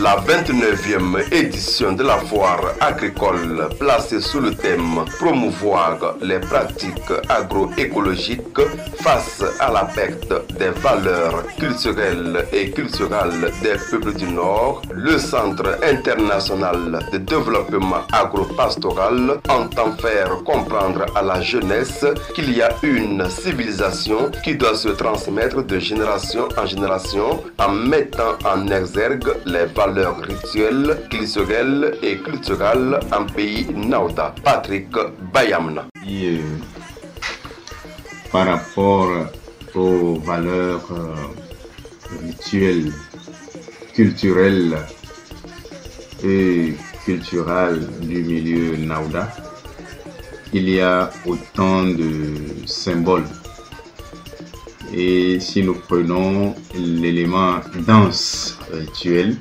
La 29e édition de la foire agricole placée sous le thème promouvoir les pratiques agroécologiques face à la perte des valeurs culturelles et culturelles des peuples du Nord, le Centre international de développement agropastoral entend faire comprendre à la jeunesse qu'il y a une civilisation qui doit se transmettre de génération en génération en mettant en exergue les valeurs rituelles, culturelles et culturelles en pays Naouda. Patrick Bayamna. Par rapport aux valeurs rituelles, culturelles et culturelles du milieu Naouda, il y a autant de symboles. Et si nous prenons l'élément danse rituelle,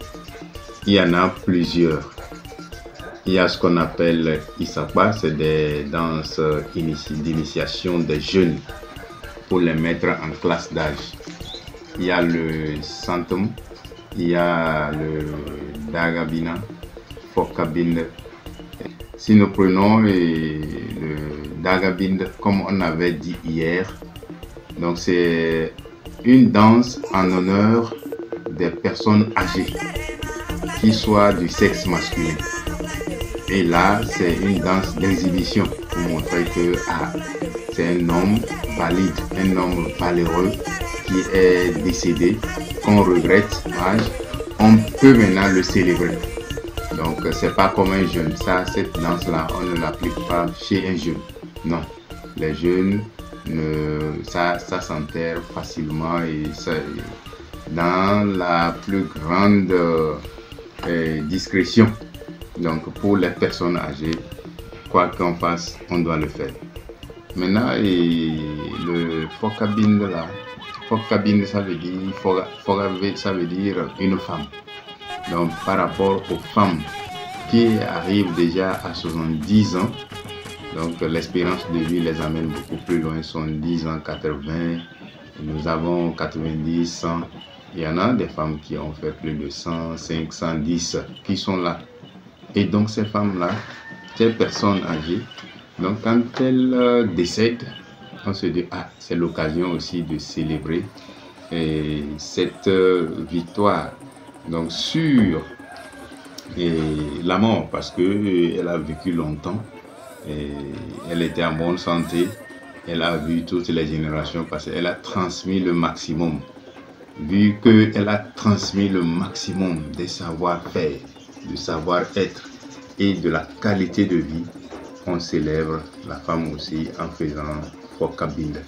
il y en a plusieurs. Il y a ce qu'on appelle Isakba, c'est des danses d'initiation des jeunes pour les mettre en classe d'âge. Il y a le Santum, il y a le Dagabina, Fokabinde. Si nous prenons le Dagabinde, comme on avait dit hier, donc c'est une danse en honneur des personnes âgées, qui soient du sexe masculin. Et là, c'est une danse d'exhibition pour montrer que c'est un homme valide, un homme valeureux qui est décédé, qu'on regrette. On peut maintenant le célébrer. Donc, c'est pas comme un jeune. Ça, cette danse-là, on ne l'applique pas chez un jeune. Non, les jeunes, ça s'enterre facilement et ça, dans la plus grande discrétion. Donc pour les personnes âgées, quoi qu'on fasse, on doit le faire. Maintenant, le Fokabinde là, Fokabinde ça veut dire une femme. Donc par rapport aux femmes qui arrivent déjà à 70 ans, donc l'espérance de vie les amène beaucoup plus loin, 70 ans, 80, nous avons 90, 100. Il y en a des femmes qui ont fait plus de 100, 5, 110 qui sont là. Et donc ces femmes-là, ces personnes âgées, donc quand elles décèdent, on se dit, c'est l'occasion aussi de célébrer cette victoire donc sur la mort, parce qu'elle a vécu longtemps, et elle était en bonne santé, elle a vu toutes les générations passer, elle a transmis le maximum. Vu qu'elle a transmis le maximum des savoir-faire, du savoir-être et de la qualité de vie, on célèbre la femme aussi en faisant Fokabinde.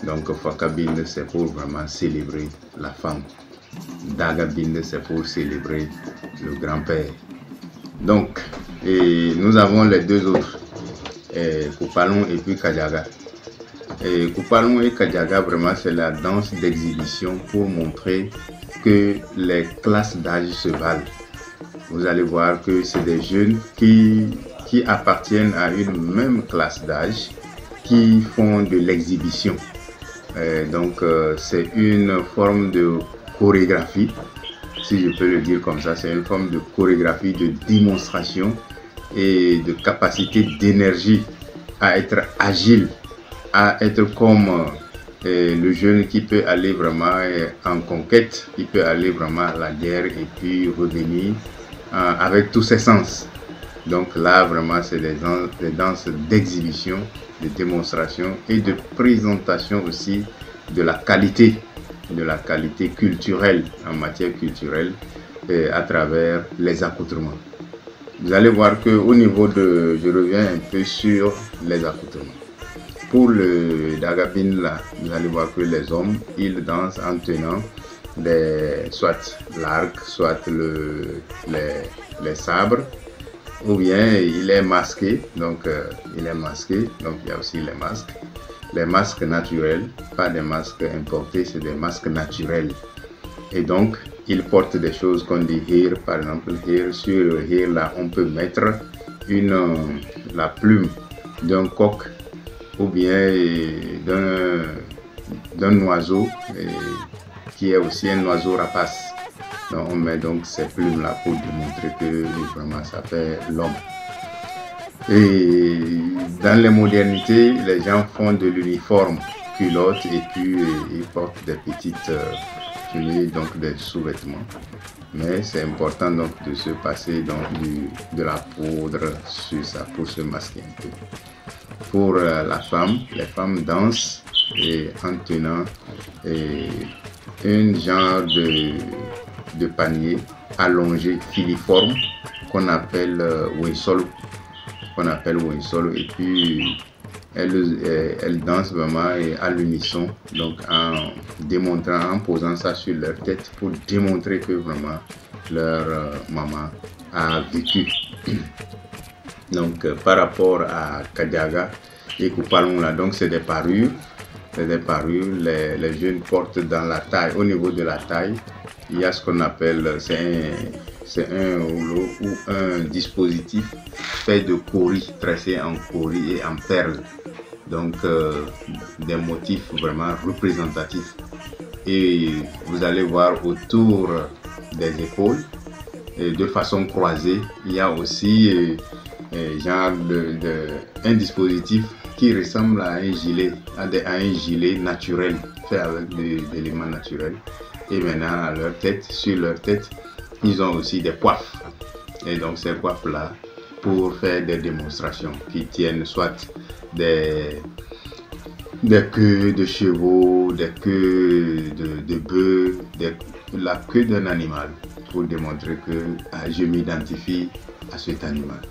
Donc Fokabinde, c'est pour vraiment célébrer la femme. Dagabinde, c'est pour célébrer le grand-père. Donc, nous avons les deux autres, Koupalon et puis Kadjaga. Koupalon et Kadjaga, vraiment, c'est la danse d'exhibition pour montrer que les classes d'âge se valent. Vous allez voir que c'est des jeunes qui appartiennent à une même classe d'âge, qui font de l'exhibition. Donc, c'est une forme de chorégraphie, si je peux le dire comme ça. C'est une forme de chorégraphie, de démonstration et de capacité d'énergie à être agile, à être comme le jeune qui peut aller vraiment en conquête, qui peut aller vraiment à la guerre et puis revenir avec tous ses sens. Donc là, vraiment, c'est des danses d'exhibition, de démonstration et de présentation aussi de la qualité culturelle, en matière culturelle, à travers les accoutrements. Vous allez voir qu'au niveau de, je reviens un peu sur les accoutrements. Pour le Dagabine là, vous allez voir que les hommes, ils dansent en tenant soit l'arc, soit les sabres, ou bien il est masqué, donc il y a aussi les masques naturels, pas des masques importés, c'est des masques naturels. Et donc, il porte des choses qu'on dit here, par exemple, here, sur le here là, on peut mettre la plume d'un coq ou bien d'un oiseau qui est aussi un oiseau rapace. Donc on met donc ces plumes là pour démontrer que vraiment ça fait l'homme. Et dans les modernités, les gens font de l'uniforme culotte et puis ils portent des petites tuniques, donc des sous-vêtements. Mais c'est important donc de se passer donc de la poudre sur ça pour se masquer un peu. Pour la femme, les femmes dansent et en tenant un genre de panier allongé filiforme qu'on appelle winsol, et puis elles dansent vraiment à l'unisson, donc en démontrant, en posant ça sur leur tête pour démontrer que vraiment leur maman a vécu. Donc par rapport à Kadiaga et Koupaloum là, donc c'est des parures. Les jeunes portent dans la taille, au niveau de la taille, il y a ce qu'on appelle, c'est un rouleau ou un dispositif fait de cori, tressé en cori et en perles. Donc des motifs vraiment représentatifs. Et vous allez voir autour des épaules, de façon croisée, il y a aussi genre un dispositif qui ressemble à un gilet naturel, fait avec des éléments naturels. Et maintenant, à leur tête, sur leur tête, ils ont aussi des coiffes. Et donc ces coiffes-là, pour faire des démonstrations qui tiennent soit des queues de chevaux, des queues de bœufs, la queue d'un animal, pour démontrer que je m'identifie à cet animal.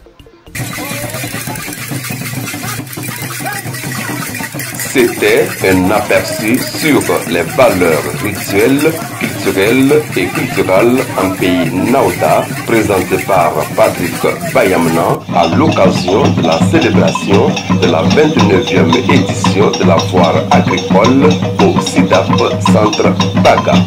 C'était un aperçu sur les valeurs rituelles, culturelles et culturelles en pays Naouta, présenté par Patrick Bayamna à l'occasion de la célébration de la 29e édition de la foire agricole au SIDAP Centre Baga.